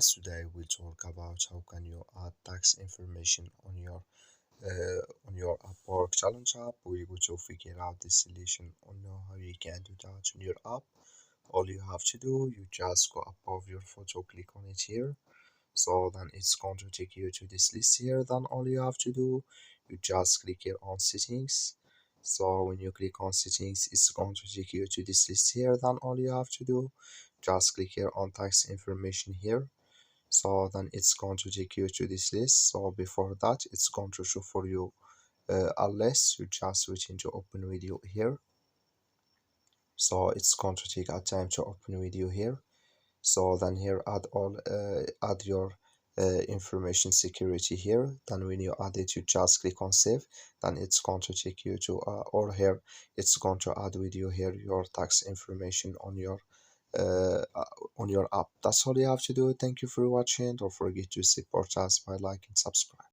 Today we'll talk about how can you add tax information on your Upwork challenge app. We're going to figure out the solution on how you can do that on your app. All you have to do, you just go above your photo, click on it here. So then it's going to take you to this list here. Then all you have to do, you just click here on settings. So when you click on settings, it's going to take you to this list here. Then all you have to do, just click here on tax information here. So then it's going to take you to this list. So before that, it's going to show for you a list. You just switch into open video here. So it's going to take a time to open video here. So then here add your information security here. Then when you add it, you just click on save. Then it's going to take you to or here it's going to add with you here your tax information uh, uh, on your app. That's all you have to do. Thank you for watching. Don't forget to support us by like and subscribe.